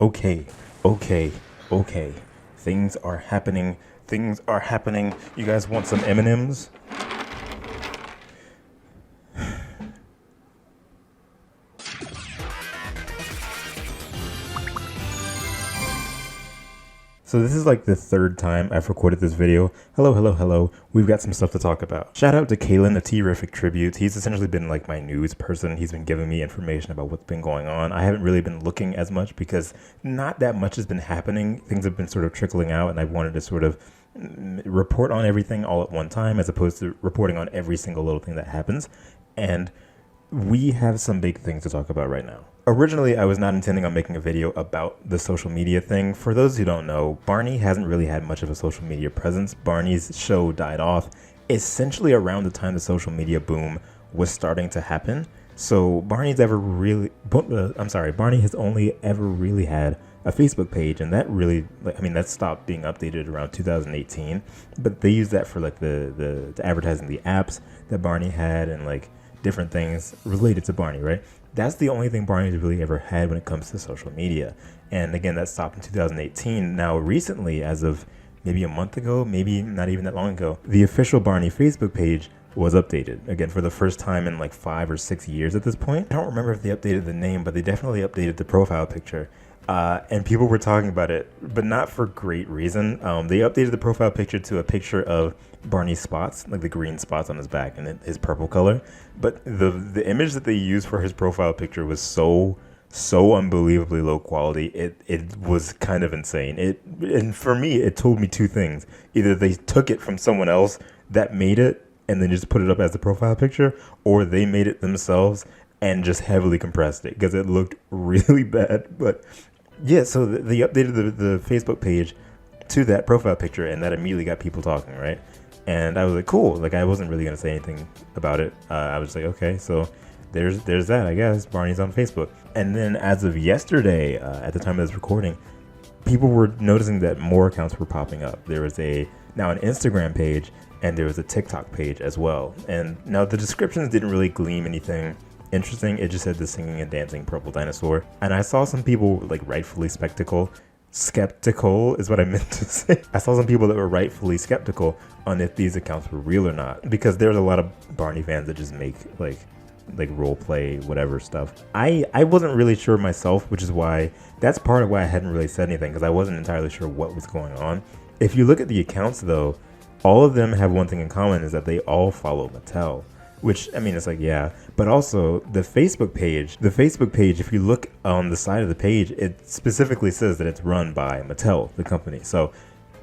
Okay, okay, okay. Things are happening. Things are happening. You guys want some M&Ms? So this is like the third time I've recorded this video. Hello, hello, hello. We've got some stuff to talk about. Shout out to Kalen, a terrific tribute. He's essentially been like my news person. He's been giving me information about what's been going on. I haven't really been looking as much because not that much has been happening. Things have been sort of trickling out, and I wanted to sort of report on everything all at one time as opposed to reporting on every single little thing that happens. And we have some big things to talk about right now. Originally, I was not intending on making a video about the social media thing. For those who don't know, Barney hasn't really had much of a social media presence. Barney's show died off essentially around the time the social media boom was starting to happen. So Barney has only ever really had a Facebook page, and that really, that stopped being updated around 2018. But they used that for like the advertising the apps that Barney had and like different things related to Barney, right? That's the only thing Barney's really ever had when it comes to social media. And again, that stopped in 2018. Now, recently, as of maybe a month ago, maybe not even that long ago, the official Barney Facebook page was updated. Again, for the first time in like 5 or 6 years at this point. I don't remember if they updated the name, but they definitely updated the profile picture. And people were talking about it, but not for great reason. They updated the profile picture to a picture of Barney's spots, like the green spots on his back and his purple color. But the image that they used for his profile picture was so unbelievably low quality. It was kind of insane. And for me, it told me two things. Either they took it from someone else that made it and then just put it up as the profile picture, or they made it themselves and just heavily compressed it because it looked really bad. But yeah, so they updated the Facebook page to that profile picture, and that immediately got people talking, right? And I was like, cool. Like, I wasn't really going to say anything about it. I was just like, okay, so there's that, I guess. Barney's on Facebook. And then as of yesterday, at the time of this recording, people were noticing that more accounts were popping up. There was now an Instagram page, and there was a TikTok page as well. And now the descriptions didn't really gleam anything interesting. It just said the singing and dancing purple dinosaur. And I saw some people like rightfully skeptical is what I meant to say. I saw some people that were rightfully skeptical on if these accounts were real or not, because there's a lot of Barney fans that just make like role play whatever stuff. I wasn't really sure myself, which is why that's part of why I hadn't really said anything, because I wasn't entirely sure what was going on. If you look at the accounts though, all of them have one thing in common, is that they all follow Mattel. Which, it's like, yeah, but also the Facebook page, if you look on the side of the page, it specifically says that it's run by Mattel, the company. So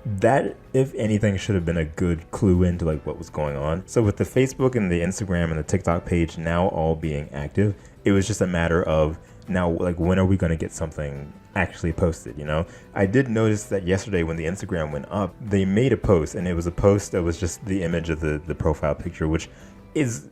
that, if anything, should have been a good clue into like what was going on. So with the Facebook and the Instagram and the TikTok page now all being active, it was just a matter of now, like, when are we going to get something actually posted, I did notice that yesterday when the Instagram went up, they made a post, and it was a post that was just the image of the profile picture, which is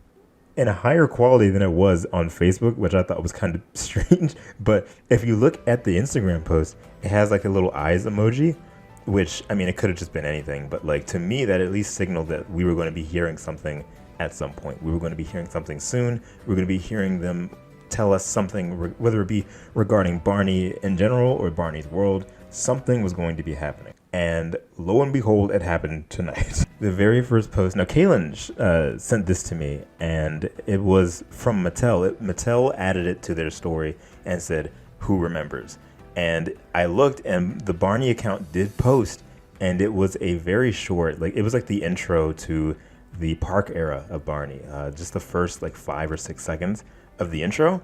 in a higher quality than it was on Facebook, which I thought was kind of strange. But if you look at the Instagram post, it has like a little eyes emoji, which, it could have just been anything. But like, to me, that at least signaled that we were going to be hearing something at some point. We were going to be hearing something soon. We were going to be hearing them tell us something, whether it be regarding Barney in general or Barney's world. Something was going to be happening. And lo and behold, it happened tonight. The very first post. Now, Kaylin sent this to me, and it was from Mattel. Mattel added it to their story and said, "Who remembers?" And I looked, and the Barney account did post, and it was a very short, it was like the intro to the park era of Barney. Just the first 5 or 6 seconds of the intro.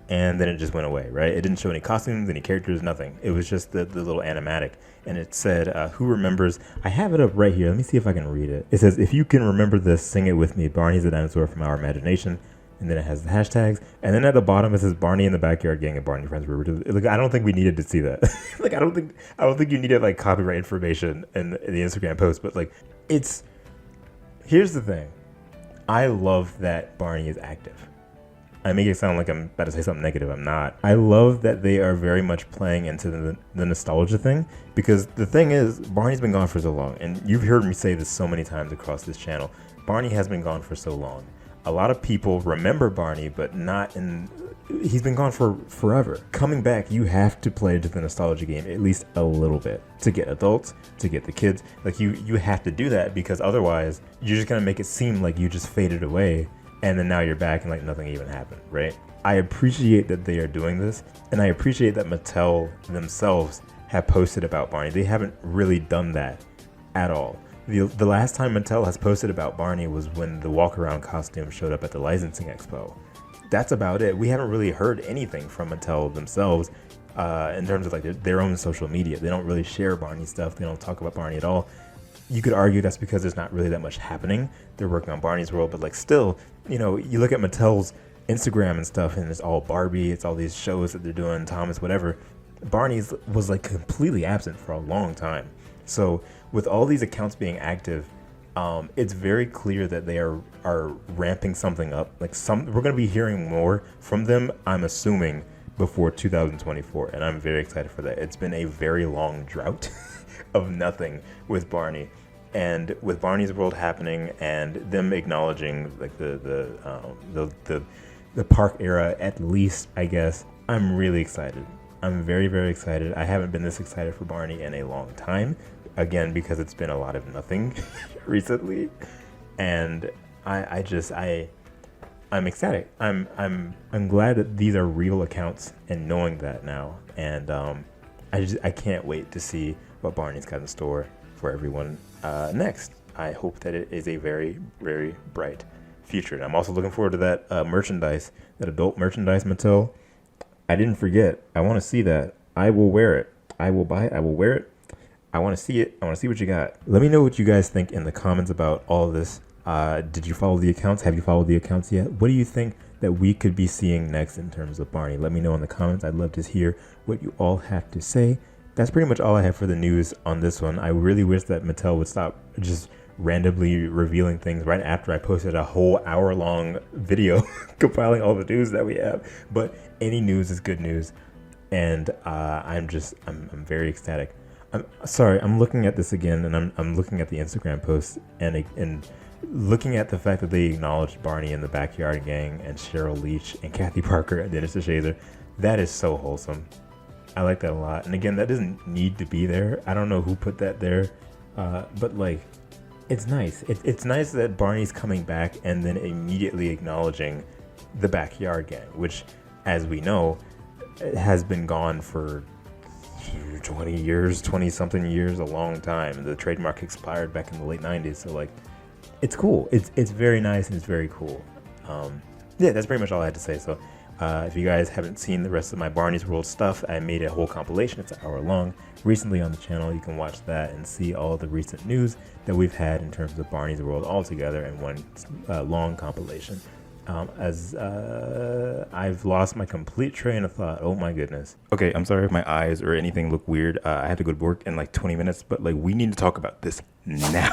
And then it just went away, right? It didn't show any costumes, any characters, nothing. It was just the little animatic. And it said, "Who remembers?" I have it up right here. Let me see if I can read it. It says, "If you can remember this, sing it with me. Barney's the dinosaur from our imagination." And then it has the hashtags. And then at the bottom, it says, "Barney in the backyard gang of Barney friends." I don't think we needed to see that. I don't think you needed copyright information in the Instagram post. But here's the thing. I love that Barney is active. I make it sound like I'm about to say something negative. I'm not. I love that they are very much playing into the nostalgia thing, because the thing is, Barney's been gone for so long, and you've heard me say this so many times across this channel. Barney has been gone for so long. a lot of people remember Barney, but not in. He's been gone for forever. Coming back, you have to play the nostalgia game at least a little bit to get adults, to get the kids. Like you have to do that, because otherwise you're just gonna make it seem like you just faded away, and then now you're back and like nothing even happened, right? I appreciate that they are doing this, and I appreciate that Mattel themselves have posted about Barney. They haven't really done that at all. The last time Mattel has posted about Barney was when the walk-around costume showed up at the licensing expo. That's about it. We haven't really heard anything from Mattel themselves in terms of like their own social media. They don't really share Barney stuff. They don't talk about Barney at all. You could argue that's because there's not really that much happening. They're working on Barney's World, but like still, you know, you look at Mattel's Instagram and stuff, and it's all Barbie. It's all these shows that they're doing, Thomas, whatever. Barney's was like completely absent for a long time. So with all these accounts being active, it's very clear that they are ramping something up. Like we're going to be hearing more from them, I'm assuming, before 2024, and I'm very excited for that. It's been a very long drought of nothing with Barney, and with Barney's World happening and them acknowledging like the park era, at least, I guess, I'm really excited. I'm very, very excited. I haven't been this excited for Barney in a long time. Again, because it's been a lot of nothing recently, and I'm ecstatic. I'm glad that these are real accounts, and knowing that now, and I can't wait to see what Barney's got in store for everyone next. I hope that it is a very, very bright future. And I'm also looking forward to that merchandise, that adult merchandise, Mattel. I didn't forget. I want to see that. I will wear it. I will buy it. I will wear it. I want to see it. I want to see what you got. Let me know what you guys think in the comments about all of this. Did you follow the accounts? Have you followed the accounts yet? What do you think that we could be seeing next in terms of Barney? Let me know in the comments. I'd love to hear what you all have to say. That's pretty much all I have for the news on this one. I really wish that Mattel would stop just randomly revealing things right after I posted a whole hour-long video compiling all the news that we have. But any news is good news, and I'm very ecstatic. I'm sorry, I'm looking at this again, and I'm looking at the Instagram post and looking at the fact that they acknowledged Barney and the Backyard Gang and Cheryl Leach and Kathy Parker and Dennis DeShazer. That is so wholesome. I like that a lot. And again, that doesn't need to be there. I don't know who put that there, but like, it's nice. It's nice that Barney's coming back and then immediately acknowledging the Backyard Gang, which, as we know, has been gone for 20-something years, a long time. The trademark expired back in the late 90s. So like, it's cool. It's very nice, and it's very cool. Yeah, that's pretty much all I had to say. So if you guys haven't seen the rest of my Barney's World stuff, I made a whole compilation. It's an hour long recently on the channel. You can watch that and see all the recent news that we've had in terms of Barney's World all together in one long compilation. I've lost my complete train of thought. Oh my goodness. Okay, I'm sorry if my eyes or anything look weird. I have to go to work in like 20 minutes, but like, we need to talk about this now.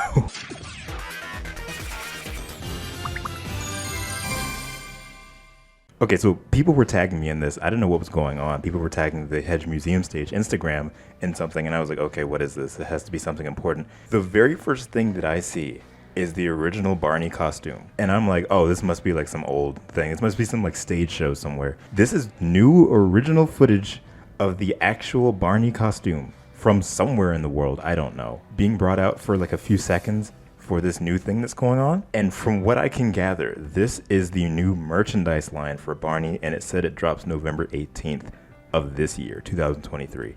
Okay, so people were tagging me in this. I didn't know what was going on. People were tagging the Hedge Museum stage Instagram in something, and I was like, okay, what is this? It has to be something important. The very first thing that I see is the original Barney costume. And I'm like, oh, this must be like some old thing. This must be some like stage show somewhere. This is new original footage of the actual Barney costume from somewhere in the world. I don't know. Being brought out for like a few seconds for this new thing that's going on. And from what I can gather, this is the new merchandise line for Barney, and it said it drops November 18th of this year, 2023.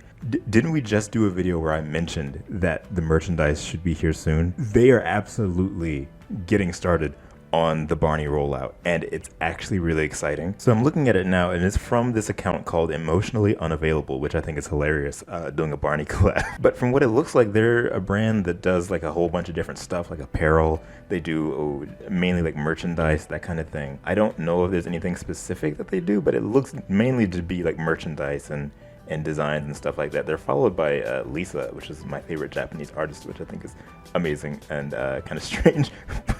Didn't we just do a video where I mentioned that the merchandise should be here soon? They are absolutely getting started on the Barney rollout, and it's actually really exciting. So I'm looking at it now, and it's from this account called Emotionally Unavailable, which I think is hilarious, doing a Barney collab. But from what it looks like, they're a brand that does like a whole bunch of different stuff, like apparel. They do mainly like merchandise, that kind of thing. I don't know if there's anything specific that they do, but it looks mainly to be like merchandise and designs and stuff like that. They're followed by Lisa, which is my favorite Japanese artist, which I think is amazing and kind of strange.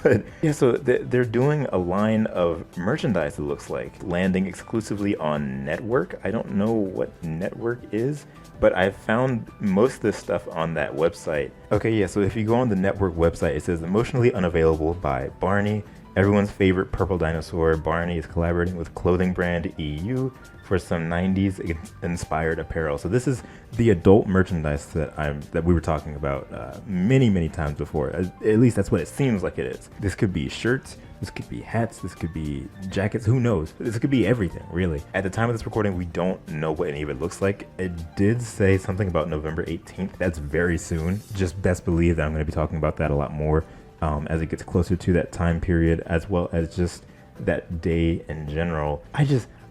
But yeah, so they're doing a line of merchandise, it looks like, landing exclusively on Network. I don't know what Network is, but I've found most of this stuff on that website. Okay, yeah, so if you go on the Network website, it says Emotionally Unavailable by Barney, Everyone's favorite purple dinosaur, Barney, is collaborating with clothing brand EU for some 90s inspired apparel. So this is the adult merchandise that we were talking about many times before. At least that's what it seems like it is. This could be shirts, this could be hats, this could be jackets, who knows? This could be everything, really. At the time of this recording, we don't know what any of it looks like. It did say something about November 18th. That's very soon. Just best believe that I'm going to be talking about that a lot more as it gets closer to that time period, as well as just that day in general.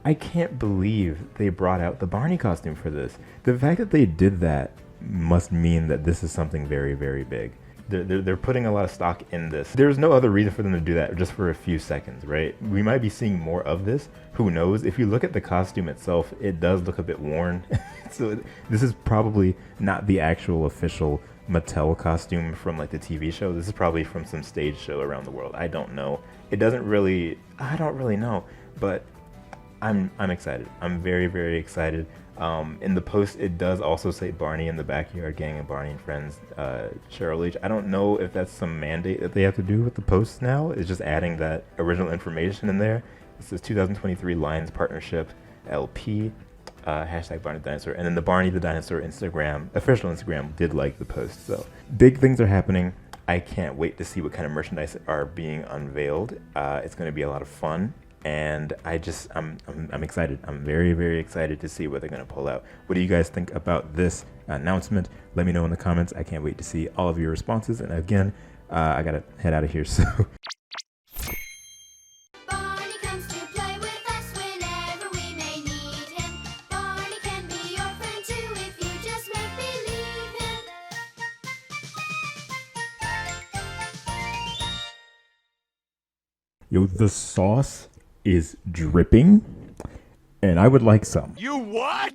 I can't believe they brought out the Barney costume for this. The fact that they did that must mean that this is something very, very big. They're putting a lot of stock in this. There's no other reason for them to do that just for a few seconds, right? We might be seeing more of this. Who knows? If you look at the costume itself, it does look a bit worn. So this is probably not the actual official Mattel costume from like the TV show. This is probably from some stage show around the world. I don't know. I don't really know, but I'm excited. I'm very, very excited. In the post, it does also say Barney in the Backyard Gang and Barney and Friends, Cheryl H. I don't know if that's some mandate that they have to do with the posts now. It's just adding that original information in there. It says 2023 Lions Partnership LP, hashtag Barney the Dinosaur. And then the Barney the Dinosaur Instagram, official Instagram, did like the post. So big things are happening. I can't wait to see what kind of merchandise are being unveiled. It's going to be a lot of fun. And I'm excited. I'm very, very excited to see what they're going to pull out. What do you guys think about this announcement? Let me know in the comments. I can't wait to see all of your responses. And again, I got to head out of here. So Barney comes to play with us whenever we may need him. Barney can be your friend too if you just make believe him. yo, the sauce is dripping, and I would like some. You what?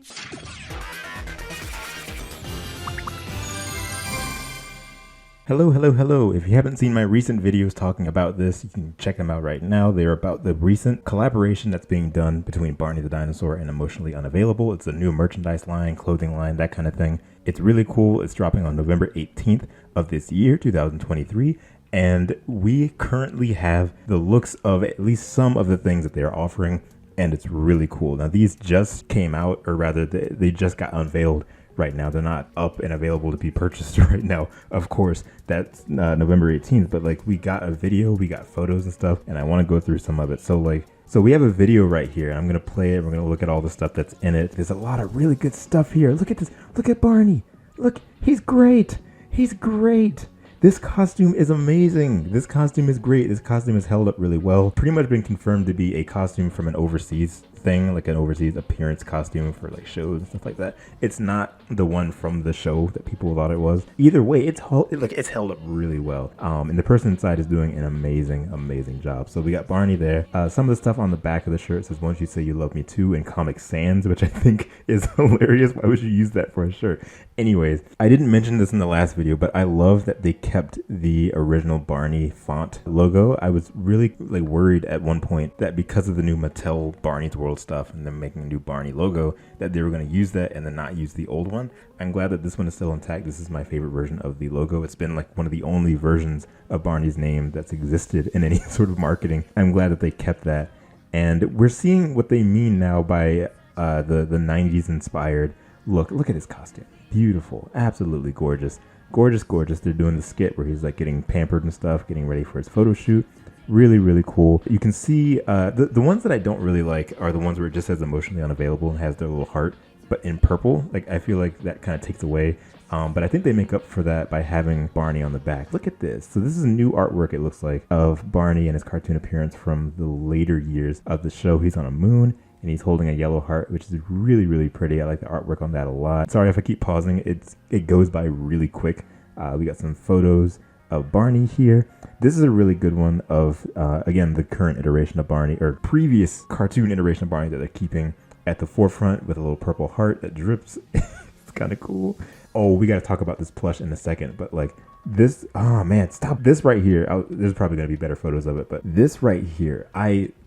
Hello. If you haven't seen my recent videos talking about this, you can check them out right now. They're about the recent collaboration that's being done between Barney the Dinosaur and Emotionally Unavailable. It's a new merchandise line, clothing line, that kind of thing. It's really cool. It's dropping on November 18th of this year, 2023. And we currently have the looks of at least some of the things that they're offering, and it's really cool. Now, these just came out, or rather, they just got unveiled right now. They're not up and available to be purchased right now. Of course, that's November 18th, but like we got a video, we got photos and stuff, and I want to go through some of it. So we have a video right here, and I'm going to play it. We're going to look at all the stuff that's in it. There's a lot of really good stuff here. Look at this. Look at Barney. Look, he's great. He's great. This costume is amazing. This costume is great. This costume has held up really well. Pretty much been confirmed to be a costume from an overseas thing, like an overseas appearance costume for like shows and stuff like that. It's not the one from the show that people thought it was. Either way, it's held up really well. And the person inside is doing an amazing job. So we got Barney there. Some of the stuff on the back of the shirt says "Won't You Say You Love Me Too" in Comic Sans, which I think is hilarious. Why would you use that for a shirt? Anyways, I didn't mention this in the last video, but I love that they kept the original Barney font logo. I was really like worried at one point that because of the new Mattel Barney's World stuff and them making a new Barney logo, that they were going to use that and then not use the old one. I'm glad that this one is still intact. This is my favorite version of the logo. It's been like one of the only versions of Barney's name that's existed in any sort of marketing. I'm glad that they kept that. And we're seeing what they mean now by the 90s inspired look. Look at his costume. Beautiful. Absolutely gorgeous. Gorgeous. They're doing the skit where he's like getting pampered and stuff, getting ready for his photo shoot. Really cool. You can see the ones that I don't really like are the ones where it just says Emotionally Unavailable and has their little heart, but in purple. Like I feel like that kind of takes away. But I think they make up for that by having Barney on the back. Look at this. So this is new artwork, it looks like, of Barney and his cartoon appearance from the later years of the show. He's on a moon and he's holding a yellow heart, which is really pretty. I like the artwork on that a lot. Sorry if I keep pausing. It goes by really quick. We got some photos of Barney here. This is a really good one of, again, the current iteration of Barney, or previous cartoon iteration of Barney that they're keeping at the forefront with a little purple heart that drips. It's kind of cool. Oh, we got to talk about this plush in a second, but like this, oh man, stop this right here. There's probably going to be better photos of it, but this right here,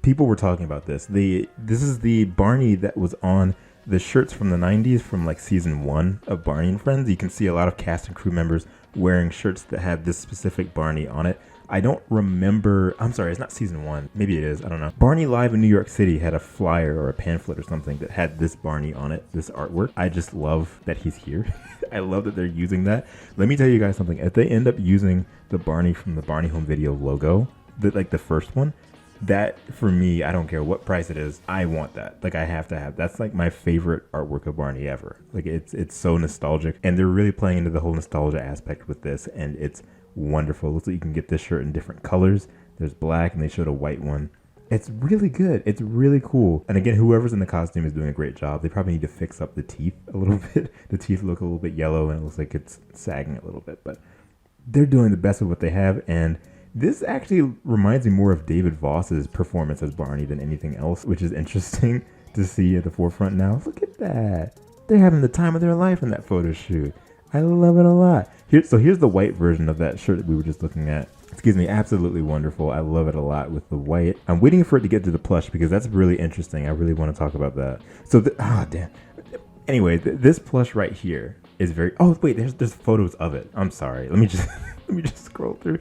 people were talking about this. This is the Barney that was on the shirts from the 90s from like season 1 of Barney and Friends. You can see a lot of cast and crew members wearing shirts that have this specific Barney on it. I don't remember. I'm sorry, it's not season 1. Maybe it is. I don't know. Barney Live in New York City had a flyer or a pamphlet or something that had this Barney on it, this artwork. I just love that he's here. I love that they're using that. Let me tell you guys something. If they end up using the Barney from the Barney Home Video logo, like the first one, that for me, I don't care what price it is, I want that. Like I have to have. That's like my favorite artwork of Barney ever. Like it's so nostalgic, and they're really playing into the whole nostalgia aspect with this, and it's wonderful. Looks like you can get this shirt in different colors. There's black, and they showed a white one. It's really good. It's really cool. And again, whoever's in the costume is doing a great job. They probably need to fix up the teeth a little bit. The teeth look a little bit yellow, and it looks like it's sagging a little bit, but they're doing the best of what they have. And this actually reminds me more of David Voss's performance as Barney than anything else, which is interesting to see at the forefront now. Look at that. They're having the time of their life in that photo shoot. I love it a lot. So here's the white version of that shirt that we were just looking at. Excuse me, absolutely wonderful. I love it a lot with the white. I'm waiting for it to get to the plush because that's really interesting. I really want to talk about that. So, damn. Anyway, this plush right here is very. Oh wait, there's photos of it. I'm sorry. Let me just scroll through.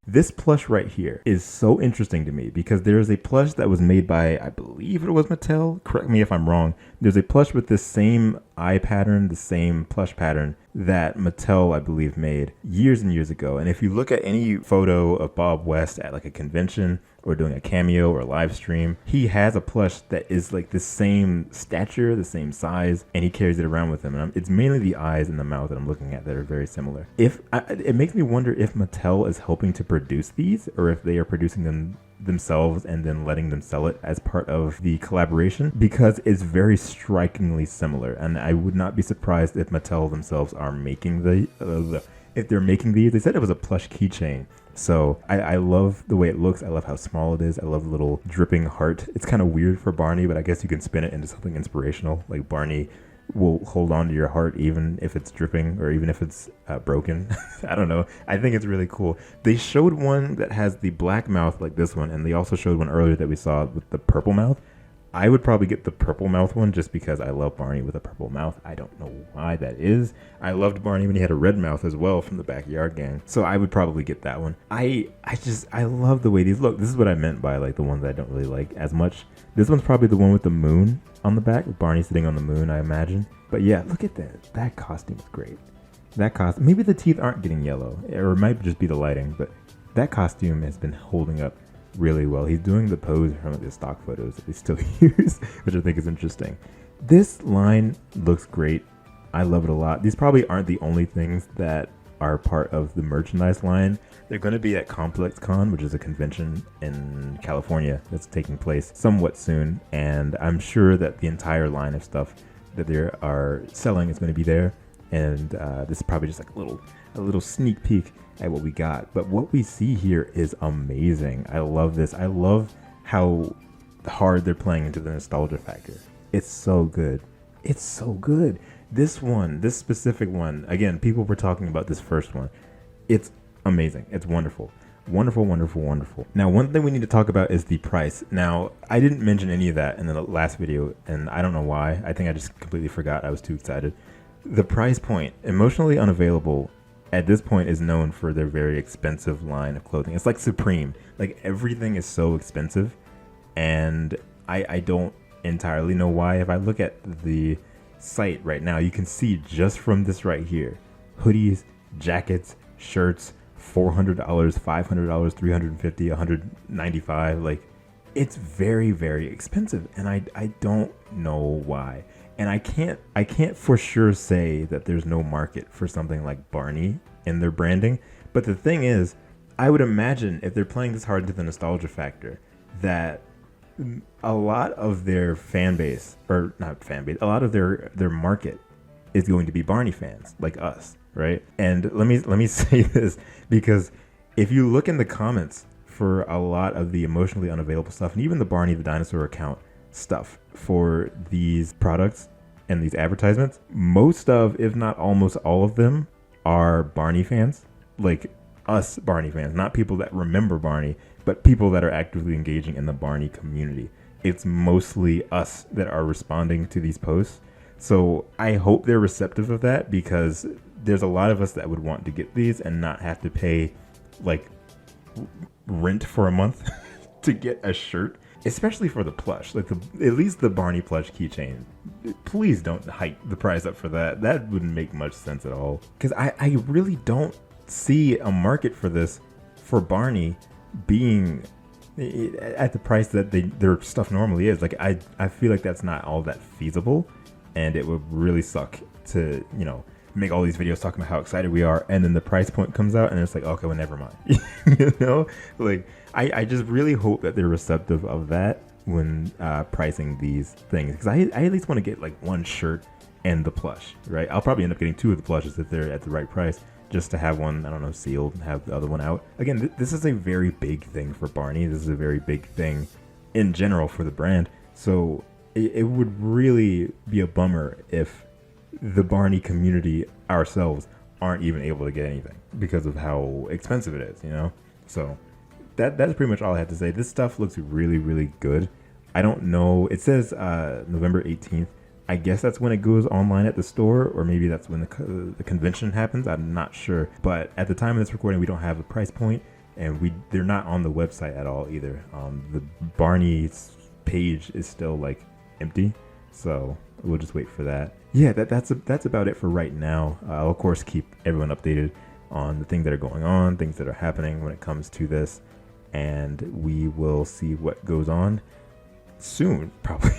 This plush right here is so interesting to me because there is a plush that was made by, I believe it was Mattel. Correct me if I'm wrong. There's a plush with this same eye pattern, the same plush pattern that Mattel, I believe, made years and years ago. And if you look at any photo of Bob West at like a convention or doing a cameo or a live stream, he has a plush that is like the same stature, the same size, and he carries it around with him. And it's mainly the eyes and the mouth that I'm looking at that are very similar. It makes me wonder if Mattel is helping to produce these or if they are producing them themselves and then letting them sell it as part of the collaboration, because it's very strikingly similar. And I would not be surprised if Mattel themselves are making if they're making these. They said it was a plush keychain. So I love the way it looks. I love how small it is. I love the little dripping heart. It's kind of weird for Barney, but I guess you can spin it into something inspirational. Like Barney will hold on to your heart even if it's dripping or even if it's broken. I don't know. I think it's really cool. They showed one that has the black mouth like this one, and they also showed one earlier that we saw with the purple mouth. I would probably get the purple mouth one just because I love Barney with a purple mouth. I don't know why that is. I loved Barney when he had a red mouth as well from the Backyard Gang. So I would probably get that one. I love the way these look. This is what I meant by like the ones I don't really like as much. This one's probably the one with the moon on the back, with Barney sitting on the moon, I imagine. But yeah, look at that. That costume is great. That costume, maybe the teeth aren't getting yellow, or it might just be the lighting, but that costume has been holding up really well. He's doing the pose from the stock photos that they still use, which I think is interesting. This line looks great. I love it a lot. These probably aren't the only things that are part of the merchandise line. They're going to be at ComplexCon, which is a convention in California that's taking place somewhat soon, and I'm sure that the entire line of stuff that they are selling is going to be there. And this is probably just like a little sneak peek at what we got. But what we see here is amazing. I love this. I love how hard they're playing into the nostalgia factor. It's so good. It's so good. This specific one, again, people were talking about this first one. It's amazing. It's wonderful. Wonderful, wonderful, wonderful. Now, one thing we need to talk about is the price. Now, I didn't mention any of that in the last video, and I don't know why. I think I just completely forgot. I was too excited. The price point, Emotionally Unavailable, at this point is known for their very expensive line of clothing. It's like Supreme. Like, everything is so expensive, and I don't entirely know why. If I look at the site right now, you can see just from this right here, hoodies, jackets, shirts, $400, $500, $350, $195. Like, it's very, very expensive, and I don't know why. And I can't for sure say that there's no market for something like Barney in their branding. But the thing is, I would imagine if they're playing this hard into the nostalgia factor, that a lot of their fan base, or not fan base, a lot of their market is going to be Barney fans like us, right? And let me say this, because if you look in the comments for a lot of the Emotionally Unavailable stuff, and even the Barney the Dinosaur account stuff for these products and these advertisements, most of, if not almost all of them, are Barney fans, like us Barney fans, not people that remember Barney, but people that are actively engaging in the Barney community. It's mostly us that are responding to these posts. So I hope they're receptive of that, because there's a lot of us that would want to get these and not have to pay like rent for a month to get a shirt, especially for the plush. Like at least the Barney plush keychain. Please don't hike the price up for that. That wouldn't make much sense at all. Because I really don't see a market for this, for Barney being at the price that their stuff normally is. Like I feel like that's not all that feasible, and it would really suck to, you know, make all these videos talking about how excited we are, and then the price point comes out and it's like, okay, well, never mind. You know, like I just really hope that they're receptive of that when pricing these things, because I at least want to get like one shirt and the plush, right? I'll probably end up getting two of the plushes if they're at the right price, just to have one, I don't know, sealed and have the other one out. Again, this is a very big thing for Barney. This is a very big thing in general for the brand. So it would really be a bummer if the Barney community ourselves aren't even able to get anything because of how expensive it is, you know? So that's pretty much all I have to say. This stuff looks really, really good. I don't know. It says November 18th. I guess that's when it goes online at the store, or maybe that's when the convention happens. I'm not sure. But at the time of this recording, we don't have a price point, and they're not on the website at all either. The Barney's page is still like empty, so we'll just wait for that. Yeah, that's about it for right now. I'll of course keep everyone updated on the things that are going on, things that are happening when it comes to this, and we will see what goes on soon, probably.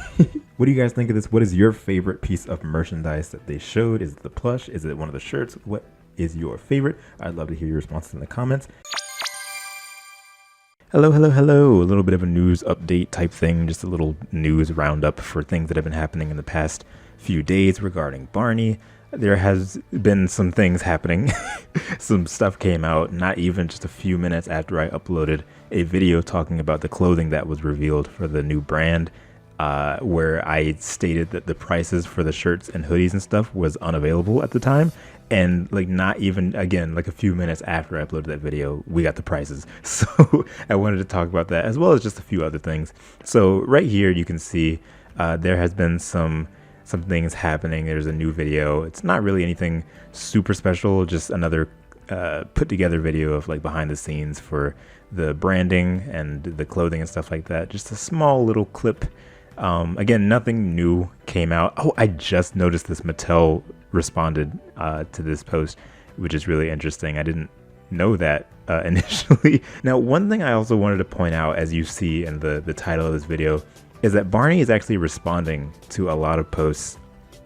What do you guys think of this? What is your favorite piece of merchandise that they showed? Is it the plush? Is it one of the shirts? What is your favorite? I'd love to hear your responses in the comments. Hello. A little bit of a news update type thing, just a little news roundup for things that have been happening in the past few days regarding Barney. There has been some things happening. Some stuff came out not even just a few minutes after I uploaded a video talking about the clothing that was revealed for the new brand, where I stated that the prices for the shirts and hoodies and stuff was unavailable at the time. And like not even, again, like a few minutes after I uploaded that video, we got the prices. So I wanted to talk about that, as well as just a few other things. So right here you can see there has been some things happening. There's a new video. It's not really anything super special, just another put together video of like behind the scenes for the branding and the clothing and stuff like that. Just a small little clip. Again, nothing new came out. Oh, I just noticed this. Mattel responded to this post, which is really interesting. I didn't know that initially. Now, one thing I also wanted to point out, as you see in the title of this video, is that Barney is actually responding to a lot of posts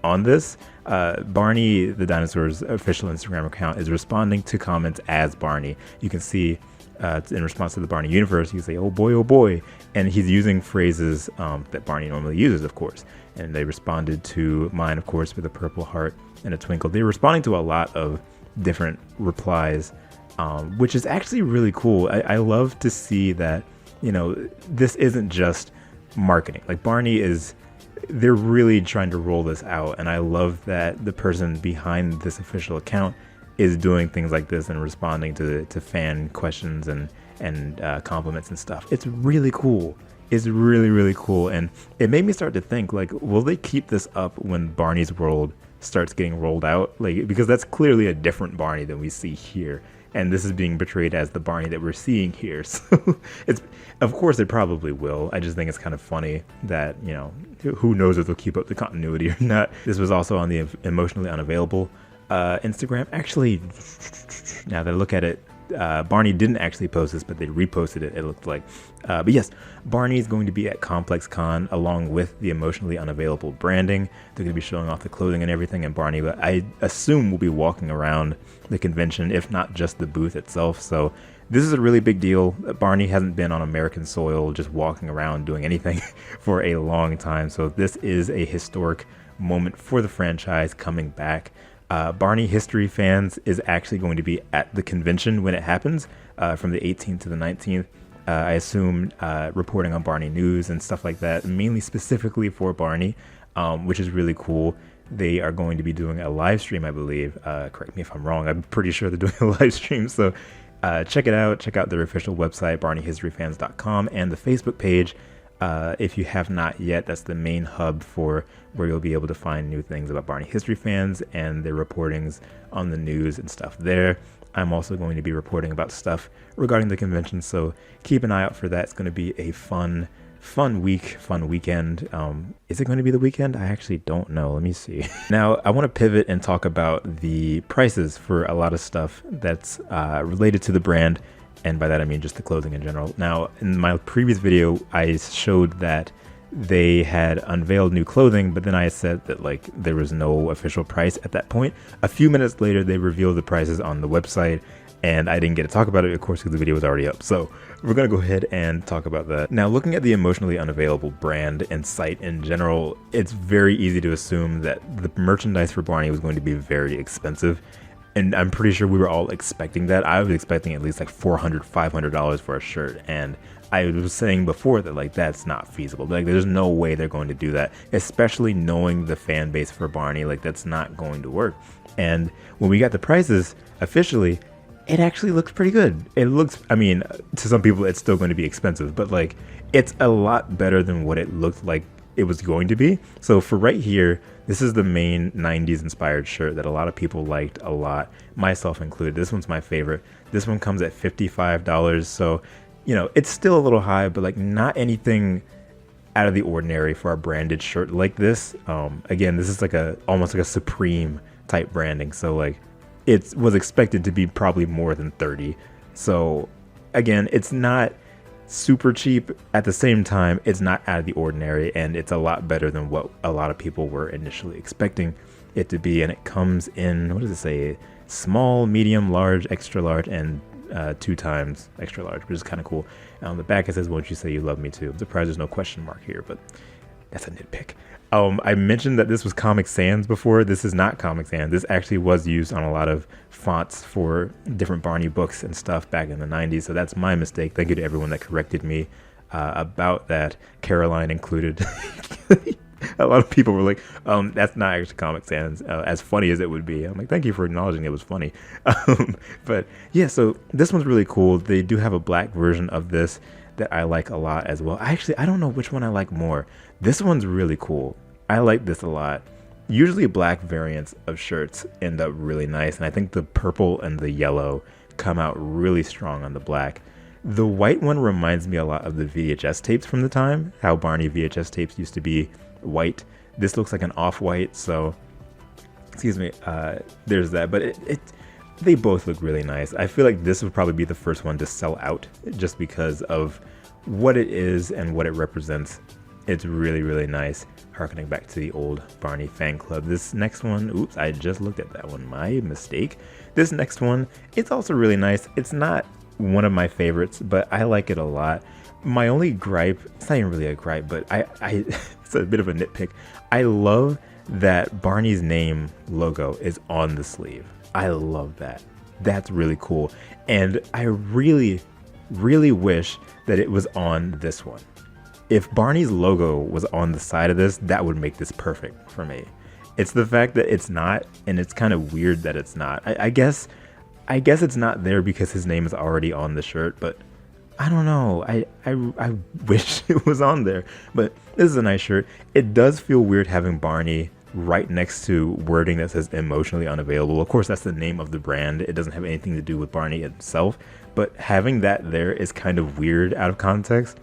on this. Barney the Dinosaur's official Instagram account is responding to comments as Barney. You can see in response to the Barney universe, you say, oh boy, and he's using phrases that Barney normally uses, of course. And they responded to mine, of course, with a purple heart and a twinkle. They're responding to a lot of different replies, which is actually really cool. I love to see that, you know, this isn't just marketing. Like they're really trying to roll this out, and I love that the person behind this official account is doing things like this and responding to fan questions and compliments and stuff. It's really cool. It's really, really cool, and it made me start to think, like, will they keep this up when Barney's World starts getting rolled out? Like, because that's clearly a different Barney than we see here, and this is being portrayed as the Barney that we're seeing here. So it's, of course, it probably will. I just think it's kind of funny that, you know, who knows if they'll keep up the continuity or not. This was also on the emotionally unavailable Instagram. Actually, now that I look at it, Barney didn't actually post this, but they reposted it, it looked like. But yes, Barney is going to be at Complex Con along with the emotionally unavailable branding. They're going to be showing off the clothing and everything, and Barney, but I assume, will be walking around the convention, if not just the booth itself. So this is a really big deal. Barney hasn't been on American soil just walking around doing anything for a long time. So this is a historic moment for the franchise coming back. Barney History Fans is actually going to be at the convention when it happens, from the 18th to the 19th. I assume reporting on Barney news and stuff like that, mainly specifically for Barney, which is really cool. They are going to be doing a live stream, I believe. Correct me if I'm wrong. I'm pretty sure they're doing a live stream. So check it out. Check out their official website, BarneyHistoryFans.com, and the Facebook page. If you have not yet, that's the main hub for where you'll be able to find new things about Barney history fans and their reportings on the news and stuff there. I'm also going to be reporting about stuff regarding the convention, so keep an eye out for that. It's going to be a fun week, fun weekend. Is it going to be the weekend? I actually don't know. Let me see. Now, I want to pivot and talk about the prices for a lot of stuff that's related to the brand. And by that, I mean just the clothing in general. Now, in my previous video, I showed that they had unveiled new clothing, but then I said that like there was no official price at that point. A few minutes later, they revealed the prices on the website, and I didn't get to talk about it, of course, because the video was already up. So we're going to go ahead and talk about that. Now, looking at the emotionally unavailable brand and site in general, it's very easy to assume that the merchandise for Barney was going to be very expensive. And I'm pretty sure we were all expecting that. I was expecting at least like $400, $500 for a shirt. And I was saying before that like that's not feasible. Like there's no way they're going to do that, especially knowing the fan base for Barney. Like that's not going to work. And when we got the prices officially, it actually looks pretty good. It looks, I mean, to some people it's still going to be expensive, but like it's a lot better than what it looked like it was going to be. So for right here, this is the main 90s inspired shirt that a lot of people liked a lot, myself included. This one's my favorite. This one comes at $55. So, you know, it's still a little high, but like not anything out of the ordinary for a branded shirt like this. Again, this is like almost like a Supreme type branding. So like it was expected to be probably more than 30. So again, it's not super cheap. At the same time, it's not out of the ordinary, and it's a lot better than what a lot of people were initially expecting it to be. And it comes in, what does it say, small, medium, large, extra large, and 2 times extra large, which is kind of cool. And on the back it says, "Won't you say you love me too?" I'm surprised there's no question mark here, but that's a nitpick. I mentioned that this was Comic Sans before. This is not Comic Sans. This actually was used on a lot of fonts for different Barney books and stuff back in the 90s. So that's my mistake. Thank you to everyone that corrected me about that, Caroline included. A lot of people were like, that's not actually Comic Sans, as funny as it would be. I'm like, thank you for acknowledging it was funny. But yeah, so this one's really cool. They do have a black version of this that I like a lot as well. I don't know which one I like more. This one's really cool. I like this a lot. Usually black variants of shirts end up really nice, and I think the purple and the yellow come out really strong on the black. The white one reminds me a lot of the VHS tapes from the time, how Barney VHS tapes used to be white. This looks like an off-white, so excuse me, there's that. But they both look really nice. I feel like this would probably be the first one to sell out just because of what it is and what it represents. It's really, really nice, harkening back to the old Barney fan club. This next one, oops, I just looked at that one, my mistake. This next one, it's also really nice. It's not one of my favorites, but I like it a lot. My only gripe, it's not even really a gripe, but it's a bit of a nitpick. I love that Barney's name logo is on the sleeve. I love that. That's really cool. And I really, really wish that it was on this one. If Barney's logo was on the side of this, that would make this perfect for me. It's the fact that it's not, and it's kind of weird that it's not. I guess it's not there because his name is already on the shirt, but I don't know. I wish it was on there. But this is a nice shirt. It does feel weird having Barney right next to wording that says emotionally unavailable. Of course, that's the name of the brand. It doesn't have anything to do with Barney himself, but having that there is kind of weird out of context.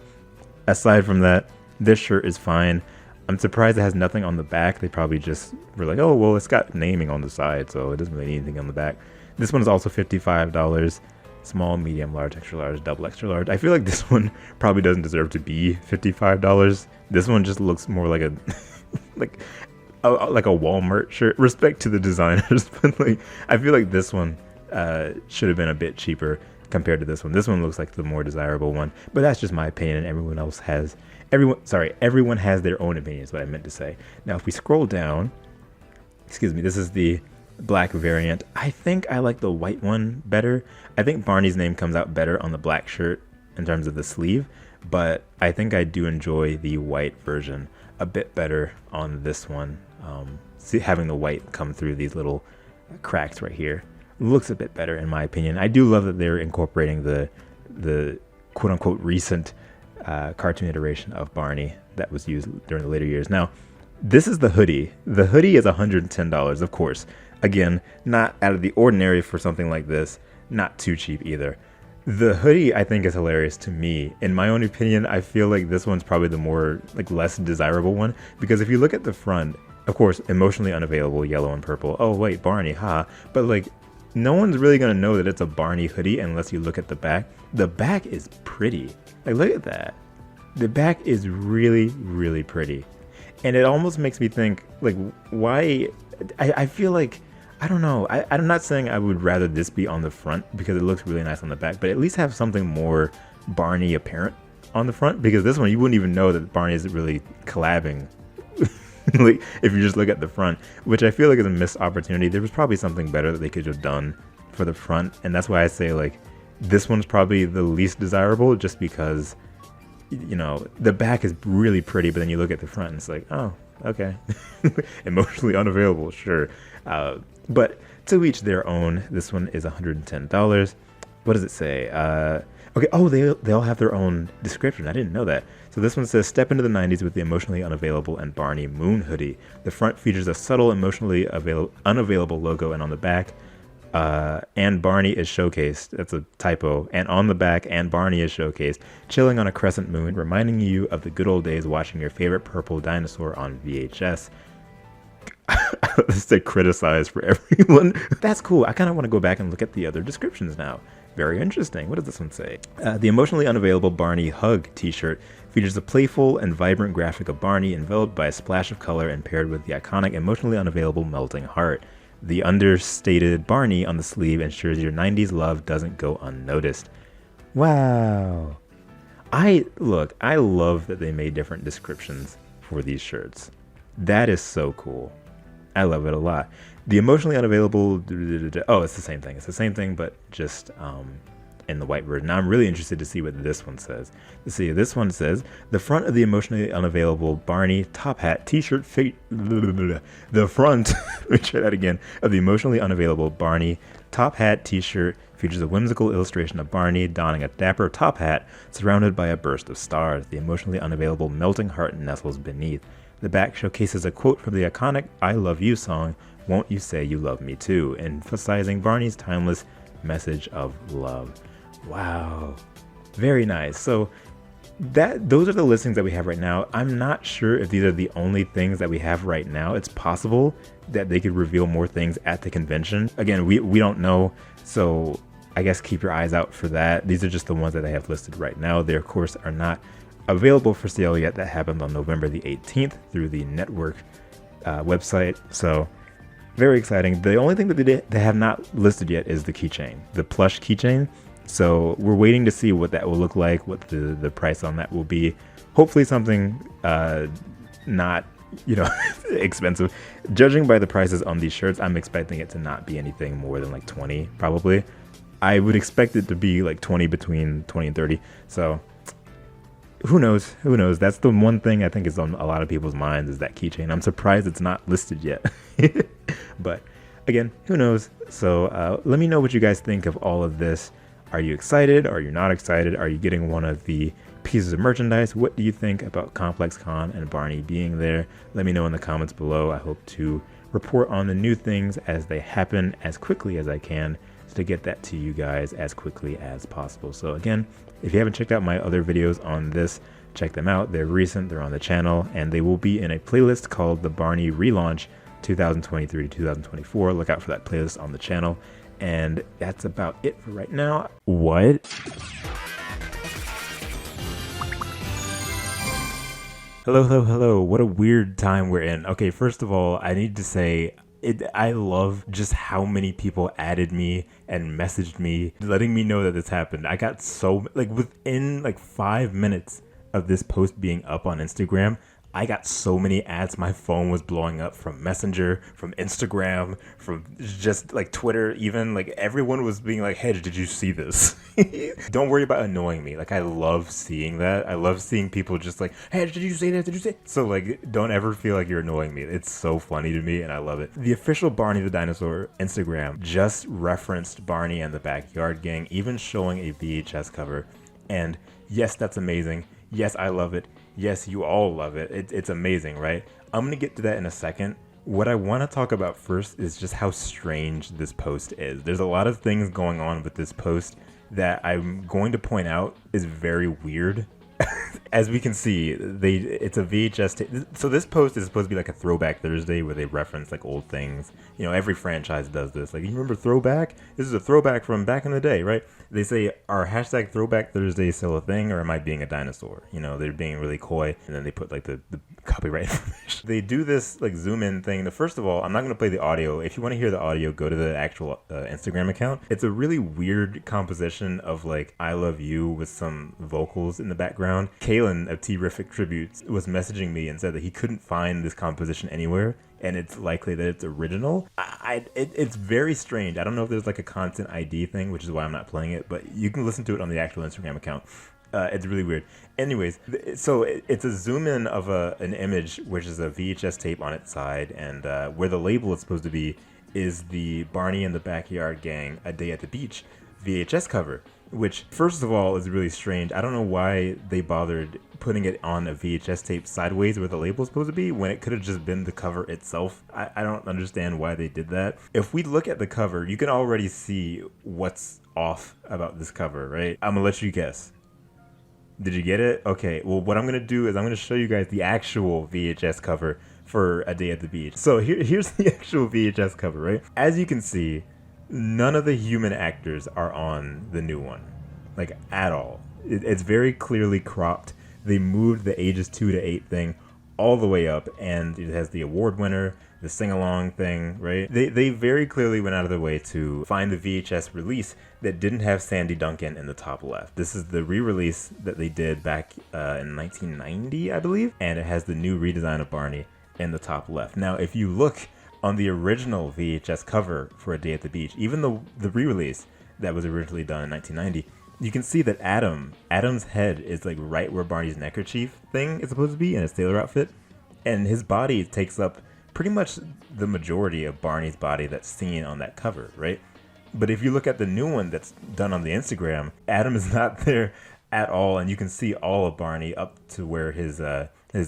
Aside from that, this shirt is fine. I'm surprised it has nothing on the back. They probably just were like, oh, well, it's got naming on the side, so it doesn't really need anything on the back. This one is also $55. Small, medium, large, extra large, double extra large. I feel like this one probably doesn't deserve to be $55. This one just looks more like a like a Walmart shirt. Respect to the designers, but like I feel like this one should have been a bit cheaper compared to this one. This one looks like the more desirable one, but that's just my opinion, and everyone has their own opinion is what I meant to say. Now, if we scroll down, excuse me, this is the black variant. I think I like the white one better. I think Barney's name comes out better on the black shirt in terms of the sleeve, but I think I do enjoy the white version a bit better on this one. Having the white come through these little cracks right here looks a bit better in my opinion. I do love that they're incorporating the quote-unquote recent cartoon iteration of Barney that was used during the later years. Now, this is the hoodie. The hoodie is $110, of course. Again, not out of the ordinary for something like this. Not too cheap either. The hoodie, I think, is hilarious to me. In my own opinion, I feel like this one's probably the more, like, less desirable one. Because if you look at the front, of course, emotionally unavailable, yellow and purple. Oh, wait, Barney, ha. But, like, no one's really going to know that it's a Barney hoodie unless you look at the back. The back is pretty. Like, look at that. The back is really, really pretty. And it almost makes me think, like, why... I feel like... I don't know. I'm not saying I would rather this be on the front because it looks really nice on the back, but at least have something more Barney apparent on the front, because this one you wouldn't even know that Barney isn't really collabing. Like, if you just look at the front, which I feel like is a missed opportunity. There was probably something better that they could have done for the front, and that's why I say, like, this one's probably the least desirable, just because, you know, the back is really pretty, but then you look at the front and it's like, oh, okay. Emotionally unavailable, sure. But to each their own. This one is $110. What does it say? Okay. Oh, they all have their own description. I didn't know that. So this one says, step into the 90s with the emotionally unavailable and Barney Moon hoodie. The front features a subtle emotionally unavailable logo, and on the back, and Barney is showcased. That's a typo. And on the back, and Barney is showcased, chilling on a crescent moon, reminding you of the good old days watching your favorite purple dinosaur on VHS. This is criticized for everyone. That's cool. I kind of want to go back and look at the other descriptions now. Very interesting. What does this one say? The emotionally unavailable Barney Hug t-shirt features a playful and vibrant graphic of Barney enveloped by a splash of color and paired with the iconic emotionally unavailable melting heart. The understated Barney on the sleeve ensures your 90s love doesn't go unnoticed. Wow. I love that they made different descriptions for these shirts. That is so cool. I love it a lot. The emotionally unavailable... Oh, it's the same thing. It's the same thing, but just in the white version. Now I'm really interested to see what this one says. Let's see. This one says, the front of the emotionally unavailable Barney top hat t-shirt... The front... Let me try that again. Of the emotionally unavailable Barney top hat t-shirt features a whimsical illustration of Barney donning a dapper top hat surrounded by a burst of stars. The emotionally unavailable melting heart nestles beneath. The back showcases a quote from the iconic I Love You song, Won't You Say You Love Me Too, emphasizing Barney's timeless message of love. Wow. Very nice. So those are the listings that we have right now. I'm not sure if these are the only things that we have right now. It's possible that they could reveal more things at the convention. Again, we don't know, so I guess keep your eyes out for that. These are just the ones that I have listed right now. They, of course, are not available for sale yet. That happened on November the 18th through the network website. So very exciting. The only thing that they have not listed yet is the keychain, the plush keychain. So we're waiting to see what that will look like, what the price on that will be. Hopefully something not, you know, expensive. Judging by the prices on these shirts, I'm expecting it to not be anything more than like 20 probably. I would expect it to be like 20, between 20 and 30. So who knows? Who knows? That's the one thing I think is on a lot of people's minds, is that keychain. I'm surprised it's not listed yet. But again, who knows? So let me know what you guys think of all of this. Are you excited? Are you not excited? Are you getting one of the pieces of merchandise? What do you think about Complex Con and Barney being there? Let me know in the comments below. I hope to report on the new things as they happen as quickly as I can, to get that to you guys as quickly as possible. So again, if you haven't checked out my other videos on this, check them out. They're recent, they're on the channel, and they will be in a playlist called the Barney Relaunch 2023 to 2024. Look out for that playlist on the channel. And that's about it for right now. What? Hello. What a weird time we're in. Okay, first of all, I need to say, I love just how many people added me and messaged me, letting me know that this happened. I got so, like, within like 5 minutes of this post being up on Instagram, I got so many ads. My phone was blowing up from Messenger, from Instagram, from just like Twitter even. Like, everyone was being like, hey, did you see this? Don't worry about annoying me. Like, I love seeing that. I love seeing people just like, hey, did you see that? Did you see it? So like, don't ever feel like you're annoying me. It's so funny to me and I love it. The official Barney the Dinosaur Instagram just referenced Barney and the Backyard Gang, even showing a VHS cover. And yes, that's amazing. Yes, I love it. Yes, you all love it. It's amazing, right? I'm going to get to that in a second. What I want to talk about first is just how strange this post is. There's a lot of things going on with this post that I'm going to point out is very weird. As we can see, it's a VHS tape. So this post is supposed to be like a Throwback Thursday where they reference like old things. You know, every franchise does this. Like, you remember Throwback? This is a throwback from back in the day, right? They say, are hashtag Throwback Thursdays still a thing, or am I being a dinosaur? You know, they're being really coy, and then they put like the copyright information. They do this like zoom in thing. First of all, I'm not going to play the audio. If you want to hear the audio, go to the actual Instagram account. It's a really weird composition of like I Love You with some vocals in the background. Kalen of Terrific Tributes was messaging me and said that he couldn't find this composition anywhere, and it's likely that it's original. It's very strange. I don't know if there's like a content ID thing, which is why I'm not playing it, but you can listen to it on the actual Instagram account. It's really weird. Anyways, so it's a zoom in of an image, which is a VHS tape on its side, and where the label is supposed to be is the Barney and the Backyard Gang A Day at the Beach VHS cover, which first of all is really strange. I don't know why they bothered putting it on a VHS tape sideways where the label is supposed to be when it could have just been the cover itself. I don't understand why they did that. If we look at the cover, you can already see what's off about this cover, right? I'm gonna let you guess. Did you get it? Okay, well, what I'm going to do is I'm going to show you guys the actual VHS cover for A Day at the Beach. So here's the actual VHS cover, right? As you can see, none of the human actors are on the new one, like at all. It's very clearly cropped. They moved the ages 2 to 8 thing all the way up, and it has the award winner, the sing-along thing, right? They very clearly went out of their way to find the VHS release that didn't have Sandy Duncan in the top left. This is the re-release that they did back in 1990, I believe, and it has the new redesign of Barney in the top left. Now, if you look on the original VHS cover for A Day at the Beach, even the re-release that was originally done in 1990, you can see that Adam's head is like right where Barney's neckerchief thing is supposed to be in his sailor outfit, and his body takes up pretty much the majority of Barney's body that's seen on that cover, right? But if you look at the new one that's done on the Instagram, Adam is not there at all, and you can see all of Barney up to where his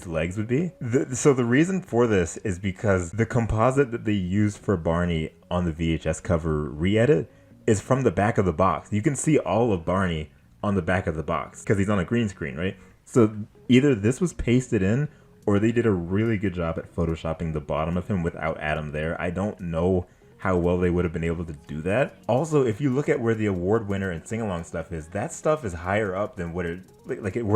legs would be. So the reason for this is because the composite that they used for Barney on the VHS cover re-edit is from the back of the box. You can see all of Barney on the back of the box because he's on a green screen, right? So either this was pasted in, or they did a really good job at photoshopping the bottom of him without Adam there. I don't know how well they would have been able to do that. Also, if you look at where the award winner and sing-along stuff is, that stuff is higher up than where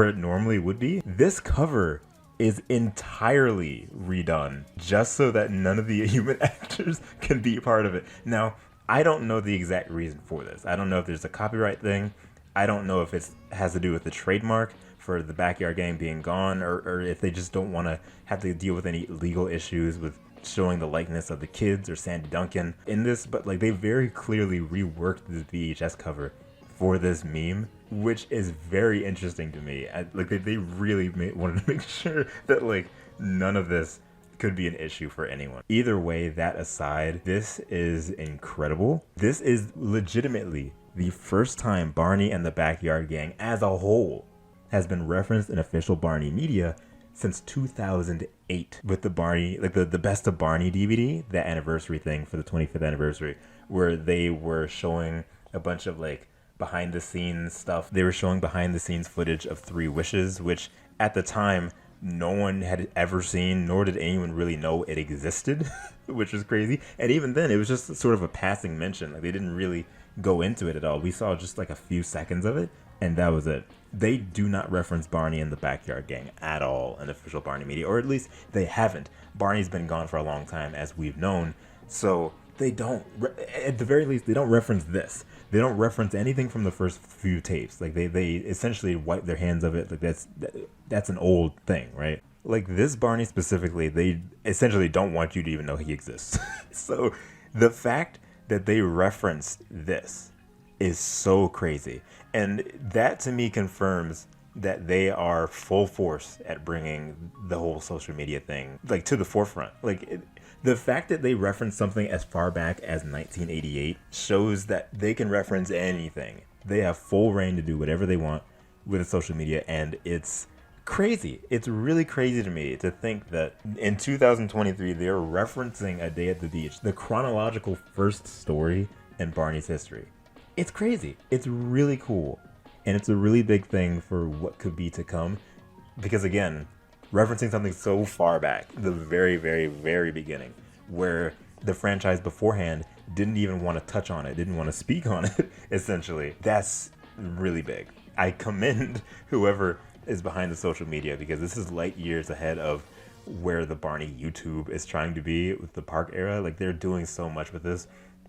it normally would be. This cover is entirely redone just so that none of the human actors can be part of it. Now, I don't know the exact reason for this. I don't know if there's a copyright thing. I don't know if it has to do with the trademark for the Backyard Gang being gone, or if they just don't want to have to deal with any legal issues with showing the likeness of the kids or Sandy Duncan in this. But like, they very clearly reworked the VHS cover for this meme, which is very interesting to me. They really wanted to make sure that like none of this could be an issue for anyone. Either way, that aside, this is incredible. This is legitimately the first time Barney and the Backyard Gang as a whole has been referenced in official Barney media since 2008 with the Barney, like the Best of Barney DVD, that anniversary thing for the 25th anniversary, where they were showing a bunch of like behind the scenes stuff. They were showing behind the scenes footage of Three Wishes, which at the time no one had ever seen, nor did anyone really know it existed, which was crazy. And even then, it was just sort of a passing mention. Like, they didn't really go into it at all. We saw just like a few seconds of it, and that was it. They do not reference Barney and the Backyard Gang at all in official Barney media, or at least they haven't. Barney's been gone for a long time, as we've known, so they don't, at the very least, they don't reference this. They don't reference anything from the first few tapes. Like, they essentially wipe their hands of it. Like, that's an old thing, right? Like, this Barney specifically, they essentially don't want you to even know he exists. So the fact that they referenced this is so crazy. And that to me confirms that they are full force at bringing the whole social media thing like to the forefront. Like, the fact that they reference something as far back as 1988 shows that they can reference anything. They have full reign to do whatever they want with social media, and it's crazy. It's really crazy to me to think that in 2023 they're referencing A Day at the Beach, the chronological first story in Barney's history. It's crazy. It's really cool. And it's a really big thing for what could be to come. Because again, referencing something so far back, the very, very, very beginning, where the franchise beforehand didn't even want to touch on it, didn't want to speak on it, essentially. That's really big. I commend whoever is behind the social media, because this is light years ahead of where the Barney YouTube is trying to be with the park era. Like, they're doing so much with this,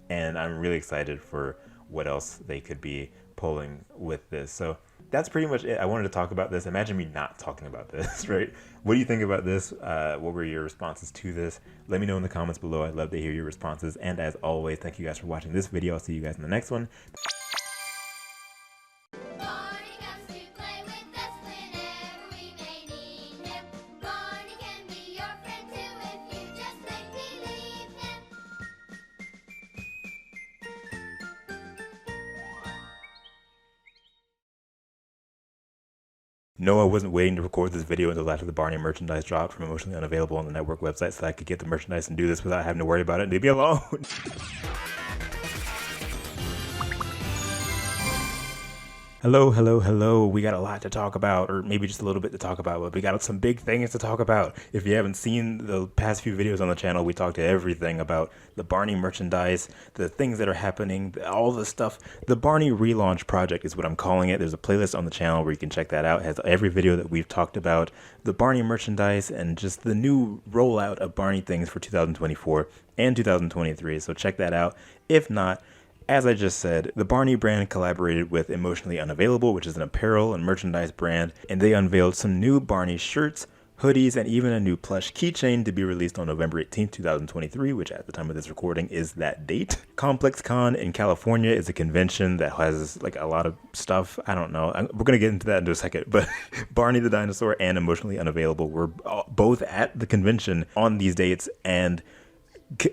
and I'm really excited for what else they could be pulling with this. So that's pretty much it. I wanted to talk about this. Imagine me not talking about this, right? What do you think about this? What were your responses to this? Let me know in the comments below. I'd love to hear your responses. And as always, thank you guys for watching this video. I'll see you guys in the next one. Barney comes to play with us whenever we may need him. Barney can be your friend too if you just make believe him. No, I wasn't waiting to record this video until after the Barney merchandise dropped from Emotionally Unavailable on the network website so that I could get the merchandise and do this without having to worry about it and leave me alone. Hello, hello, hello. We got a lot to talk about, or maybe just a little bit to talk about, but we got some big things to talk about. If you haven't seen the past few videos on the channel, we talked to everything about the Barney merchandise, the things that are happening, all the stuff. The Barney Relaunch project is what I'm calling it. There's a playlist on the channel where you can check that out. It has every video that we've talked about, the Barney merchandise, and just the new rollout of Barney things for 2024 and 2023. So check that out. If not, as I just said, the Barney brand collaborated with Emotionally Unavailable, which is an apparel and merchandise brand, and they unveiled some new Barney shirts, hoodies, and even a new plush keychain to be released on November 18th, 2023, which at the time of this recording is that date. ComplexCon in California is a convention that has like a lot of stuff. I don't know. We're going to get into that in a second, but Barney the Dinosaur and Emotionally Unavailable were both at the convention on these dates, and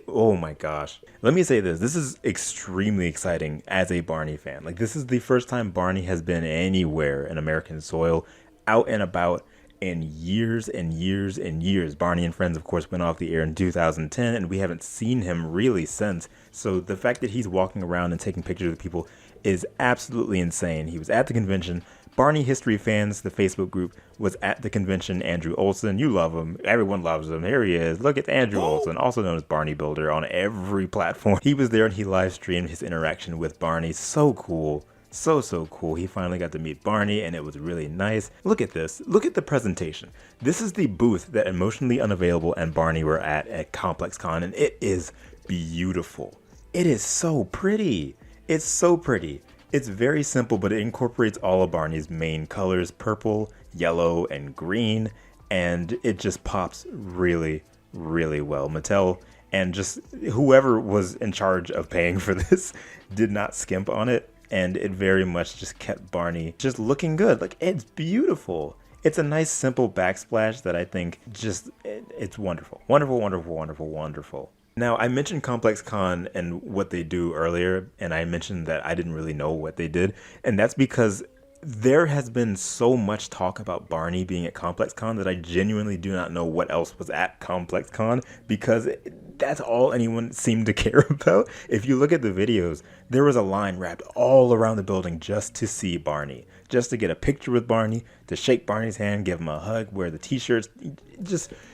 oh my gosh. Let me say this. This is extremely exciting as a Barney fan. Like, this is the first time Barney has been anywhere in American soil, out and about, in years and years and years. Barney and Friends, of course, went off the air in 2010, and we haven't seen him really since. So the fact that he's walking around and taking pictures of people is absolutely insane. He was at the convention. Barney History Fans, the Facebook group, was at the convention. Andrew Olson, you love him. Everyone loves him. Here he is. Look at Andrew Olson, also known as Barney Builder on every platform. He was there and he live streamed his interaction with Barney. So cool. So cool. He finally got to meet Barney and it was really nice. Look at this. Look at the presentation. This is the booth that Emotionally Unavailable and Barney were at ComplexCon, and it is beautiful. It is so pretty. It's so pretty. It's very simple, but it incorporates all of Barney's main colors, purple, yellow, and green, and it just pops really, really well. Mattel and just whoever was in charge of paying for this did not skimp on it, and it very much just kept Barney just looking good. Like, it's beautiful. It's a nice, simple backsplash that I think just, it's wonderful. Wonderful, wonderful, wonderful, wonderful. Now, I mentioned ComplexCon and what they do earlier, and I mentioned that I didn't really know what they did, and that's because there has been so much talk about Barney being at ComplexCon that I genuinely do not know what else was at ComplexCon, because that's all anyone seemed to care about. If you look at the videos, there was a line wrapped all around the building just to see Barney, just to get a picture with Barney, to shake Barney's hand, give him a hug, wear the t-shirts,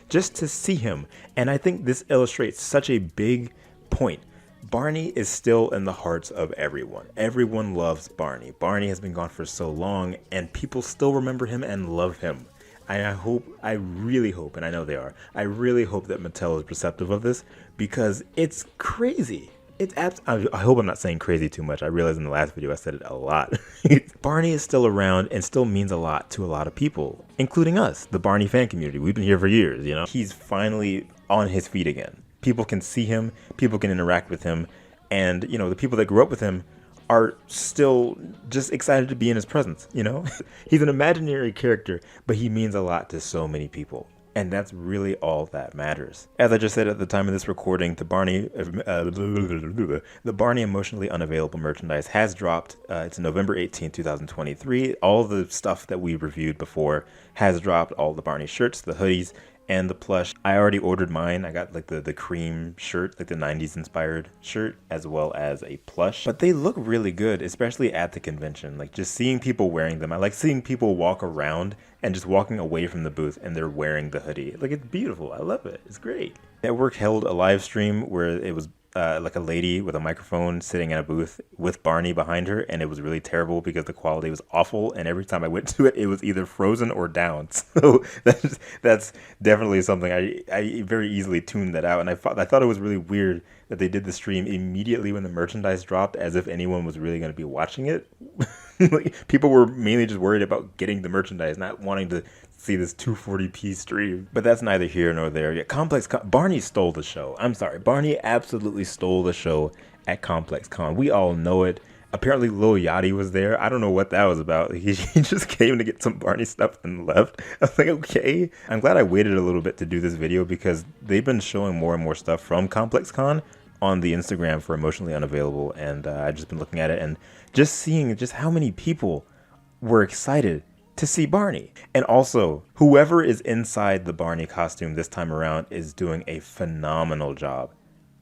just to see him. And I think this illustrates such a big point. Barney is still in the hearts of everyone. Everyone loves Barney. Barney has been gone for so long, and people still remember him and love him. I really hope, and I know they are, I really hope that Mattel is receptive of this, because it's crazy. I hope I'm not saying crazy too much. I realized in the last video I said it a lot. Barney is still around and still means a lot to a lot of people, including us, the Barney fan community. We've been here for years, you know? He's finally on his feet again. People can see him, people can interact with him, and, you know, the people that grew up with him are still just excited to be in his presence, you know? He's an imaginary character, but he means a lot to so many people. And that's really all that matters. As I just said at the time of this recording, the Barney emotionally unavailable merchandise has dropped. It's November 18th, 2023. All the stuff that we reviewed before has dropped. All the Barney shirts, the hoodies, and the plush. I already ordered mine. I got like the cream shirt, like the 90s inspired shirt, as well as a plush. But they look really good, especially at the convention. Like just seeing people wearing them. I like seeing people walk around and just walking away from the booth and they're wearing the hoodie. Like it's beautiful. I love it. It's great. Network held a live stream where it was like a lady with a microphone sitting in a booth with Barney behind her, and it was really terrible because the quality was awful, and every time I went to it, it was either frozen or down. So that's definitely something I very easily tuned that out, and I thought it was really weird that they did the stream immediately when the merchandise dropped, as if anyone was really going to be watching it. Like, people were mainly just worried about getting the merchandise, not wanting to see this 240p stream. But that's neither here nor there. Yeah, Barney stole the show. I'm sorry. Barney absolutely stole the show at Complex Con. We all know it. Apparently Lil Yachty was there. I don't know what that was about. He just came to get some Barney stuff and left. I was like, okay. I'm glad I waited a little bit to do this video because they've been showing more and more stuff from Complex Con on the Instagram for Emotionally Unavailable. And I've just been looking at it and just seeing just how many people were excited to see Barney. And also, whoever is inside the Barney costume this time around is doing a phenomenal job.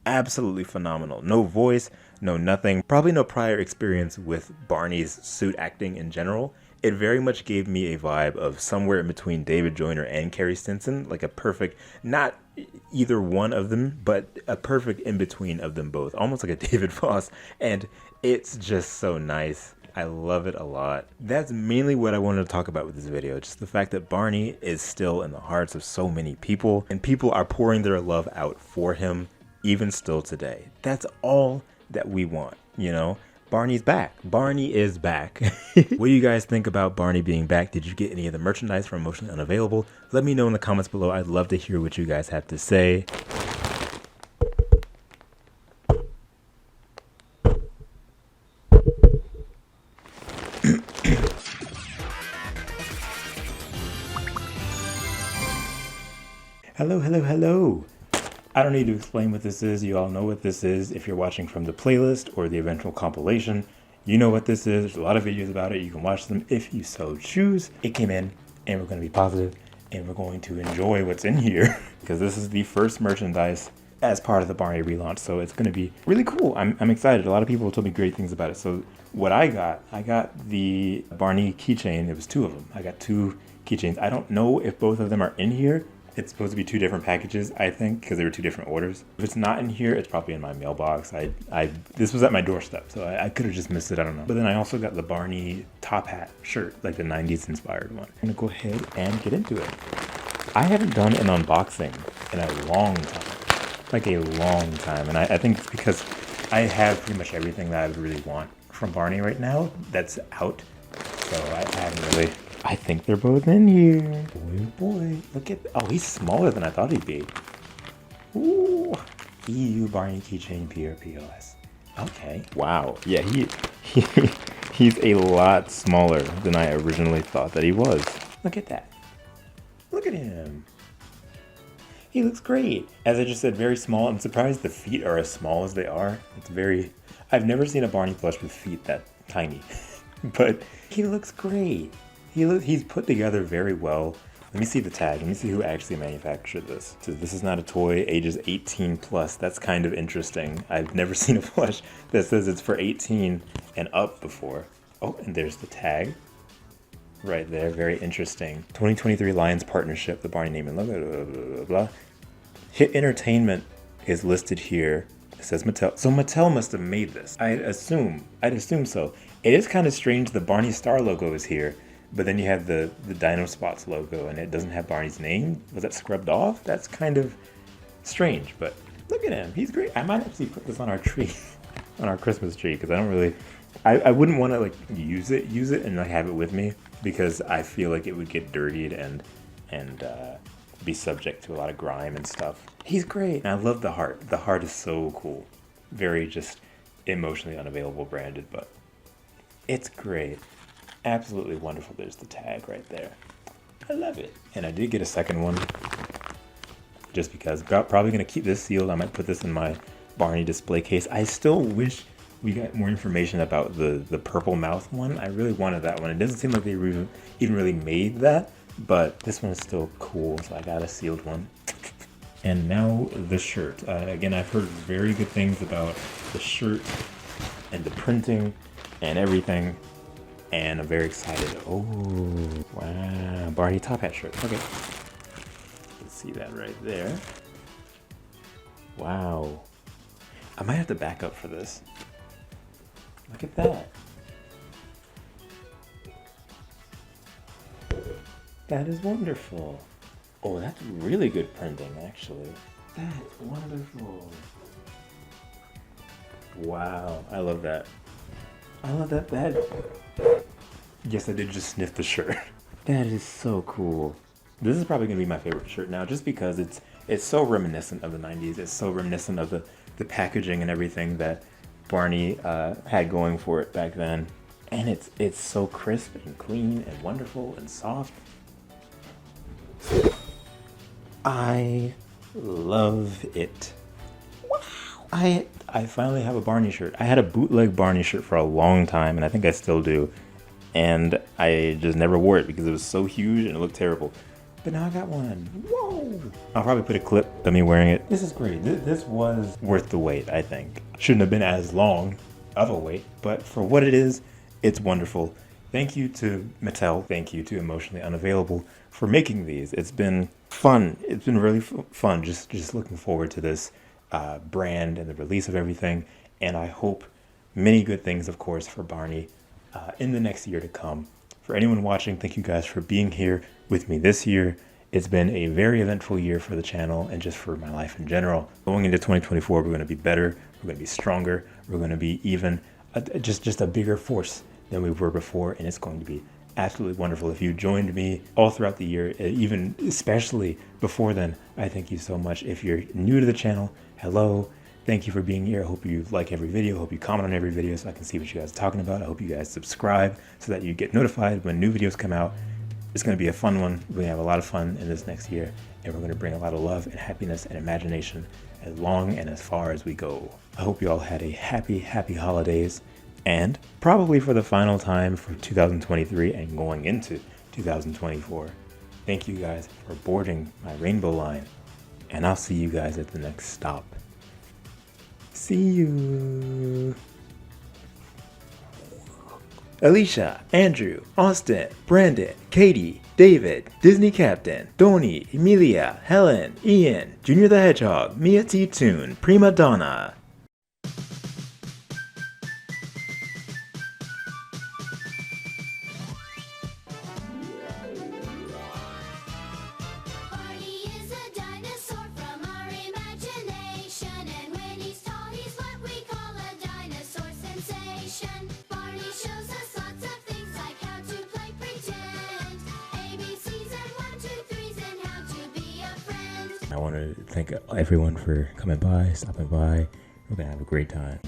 Absolutely phenomenal. No voice, no nothing. Probably no prior experience with Barney's suit acting in general. It very much gave me a vibe of somewhere in between David Joyner and Carrie Stinson, like a perfect, not either one of them, but a perfect in between of them both, almost like a David Foss. And it's just so nice. I love it a lot. That's mainly what I wanted to talk about with this video. Just the fact that Barney is still in the hearts of so many people, and people are pouring their love out for him, even still today. That's all that we want, you know? Barney's back. Barney is back. What do you guys think about Barney being back? Did you get any of the merchandise from Emotionally Unavailable? Let me know in the comments below. I'd love to hear what you guys have to say. Hello. I don't need to explain what this is. You all know what this is. If you're watching from the playlist or the eventual compilation, you know what this is. There's a lot of videos about it. You can watch them if you so choose. It came in, and we're going to be positive, and we're going to enjoy what's in here because this is the first merchandise as part of the Barney relaunch. So it's going to be really cool. I'm excited. A lot of people told me great things about it. So what I got the Barney keychain. It was two of them. I got two keychains. I don't know if both of them are in here. It's supposed to be two different packages, I think, because they were two different orders. If it's not in here, it's probably in my mailbox. This was at my doorstep, so I could have just missed it. I don't know. But then I also got the Barney top hat shirt, like the 90s inspired one. I'm gonna go ahead and get into it. I haven't done an unboxing in a long time, like a long time. And I think it's because I have pretty much everything that I really want from Barney right now that's out. So I haven't really... I think they're both in here. Boy. Look at... Oh, he's smaller than I thought he'd be. Ooh. EU Barney keychain PRPOS. Okay. Wow. Yeah, he's a lot smaller than I originally thought that he was. Look at that. Look at him. He looks great. As I just said, very small. I'm surprised the feet are as small as they are. It's very... I've never seen a Barney plush with feet that tiny. But he looks great. He's put together very well. Let me see the tag. Let me see who actually manufactured this. So this is not a toy, ages 18 plus. That's kind of interesting. I've never seen a plush that says it's for 18 and up before. Oh, and there's the tag right there. Very interesting. 2023 Lions Partnership, the Barney name and logo, blah, blah, blah, blah. Hit Entertainment is listed here. It says Mattel. So Mattel must have made this. I'd assume so. It is kind of strange the Barney Star logo is here. But then you have the Dino Spots logo, and it doesn't have Barney's name. Was that scrubbed off? That's kind of strange, but look at him. He's great. I might actually put this on our tree, on our Christmas tree, because I don't really... I wouldn't want to, like, use it and, like, have it with me, because I feel like it would get dirtied and be subject to a lot of grime and stuff. He's great. And I love the heart. The heart is so cool. Very just emotionally unavailable branded, but it's great. Absolutely wonderful. There's the tag right there. I love it. And I did get a second one. just because. Probably gonna keep this sealed. I might put this in my Barney display case. I still wish we got more information about the purple mouth one. I really wanted that one. It doesn't seem like they even really made that, but this one is still cool, so I got a sealed one. And now the shirt. Again, I've heard very good things about the shirt and the printing and everything, and I'm very excited. Oh, wow, Barney top hat shirt. Okay, let's see that right there. Wow, I might have to back up for this. Look at that. That is wonderful. Oh, that's really good printing, actually. That's wonderful. Wow, I love that. I love that bed. Yes, I did just sniff the shirt. That is so cool. This is probably gonna be my favorite shirt now, just because it's so reminiscent of the 90s. It's so reminiscent of the packaging and everything that Barney had going for it back then. And it's so crisp and clean and wonderful and soft. I love it. Wow. I finally have a Barney shirt. I had a bootleg Barney shirt for a long time, and I think I still do. And I just never wore it because it was so huge and it looked terrible. But now I got one. Whoa! I'll probably put a clip of me wearing it. This is great. This was worth the wait, I think. Shouldn't have been as long of a wait, but for what it is, it's wonderful. Thank you to Mattel. Thank you to Emotionally Unavailable for making these. It's been fun. It's been really fun just looking forward to this brand and the release of everything. And I hope many good things, of course, for Barney in the next year to come. For anyone watching, thank you guys for being here with me this year. It's been a very eventful year for the channel and just for my life in general. Going into 2024, we're going to be better. We're going to be stronger. We're going to be even just a bigger force than we were before, and it's going to be absolutely wonderful. If you joined me all throughout the year, even especially before then, I thank you so much. If you're new to the channel, hello. Thank you for being here. I hope you like every video. I hope you comment on every video so I can see what you guys are talking about. I hope you guys subscribe so that you get notified when new videos come out. It's going to be a fun one. We're going to have a lot of fun in this next year, and we're going to bring a lot of love and happiness and imagination as long and as far as we go. I hope you all had a happy holidays, and probably for the final time for 2023 and going into 2024. Thank you guys for boarding my rainbow line, and I'll see you guys at the next stop. See you. Alicia, Andrew, Austin, Brandon, Katie, David, Disney Captain, Donnie, Emilia, Helen, Ian, Junior the Hedgehog, Mia T. Toon, Prima Donna. Barney is a dinosaur from our imagination, and when he's tall, he's what we call a dinosaur sensation. Barney shows us lots of things like how to play pretend, ABCs and 1, 2, 3s, and how to be a friend. I want to thank everyone for coming by, stopping by. We're going to have a great time.